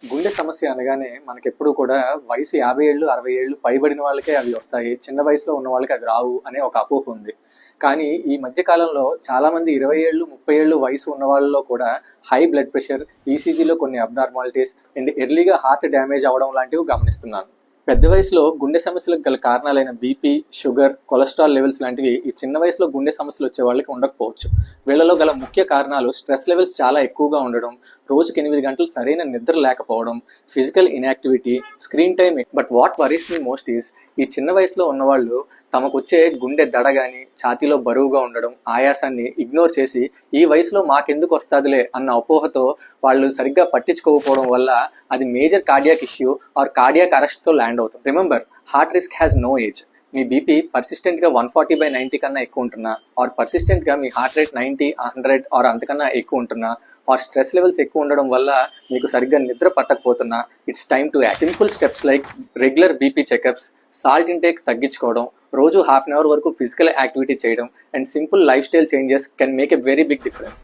గుండె సమస్య అనగానే మనకెప్పుడు కూడా వయసు 50 ఏళ్ళు 60 ఏళ్ళు పైబడిన వాళ్ళకే అవి వస్తాయి, చిన్న వయసులో ఉన్న వాళ్ళకి అవి రావు అనే ఒక అపోహ ఉంది. కానీ ఈ మధ్య కాలంలో చాలా మంది 20 ఏళ్ళు 30 ఏళ్ళు వయసు ఉన్న వాళ్ళలో కూడా హై బ్లడ్ ప్రెషర్, ఈసీజీలో కొన్ని అబ్నార్మాలిటీస్ అండ్ ఎర్లీగా హార్ట్ డ్యామేజ్ అవ్వడం లాంటివి గమనిస్తున్నాను. పెద్ద వయసులో గుండె సమస్యలకు గల కారణాలైన బీపీ, షుగర్, కొలెస్ట్రాల్ లెవెల్స్ లాంటివి ఈ చిన్న వయసులో గుండె సమస్యలు వచ్చే వాళ్ళకి ఉండకపోవచ్చు. వీళ్ళలో గల ముఖ్య కారణాలు స్ట్రెస్ లెవెల్స్ చాలా ఎక్కువగా ఉండడం, రోజుకి 8 గంటలు సరైన నిద్ర లేకపోవడం, physical inactivity, screen time. But what worries me most is ఈ చిన్న వయసులో ఉన్నవాళ్ళు తమకు వచ్చే గుండె దడ కానీ, ఛాతీలో బరువుగా ఉండడం, ఆయాసాన్ని ఇగ్నోర్ చేసి ఈ వయసులో మాకెందుకు వస్తాదిలే అన్న అపోహతో వాళ్ళు సరిగ్గా పట్టించుకోకపోవడం వల్ల అది major cardiac issue or cardiac అరెస్ట్తో ల్యాండ్ అవుతుంది. Remember, heart risk has no age. మీ బీపీ పర్సిస్టెంట్గా 140/90 కన్నా ఎక్కువ ఉంటున్నా, ఆర్ పర్సిస్టెంట్గా మీ హార్ట్ రేట్ 90, 100 ఆర్ అంతకన్నా ఎక్కువ ఉంటున్నా, ఆర్ స్ట్రెస్ లెవెల్స్ ఎక్కువ ఉండడం వల్ల మీకు సరిగ్గా నిద్ర పట్టకపోతున్నా, it's time to act. Simple steps like regular BP checkups, salt intake తగ్గించుకోవడం, రోజు ½ అన్ అవర్ వరకు ఫిజికల్ యాక్టివిటీ చేయడం and simple lifestyle changes can make a very big difference.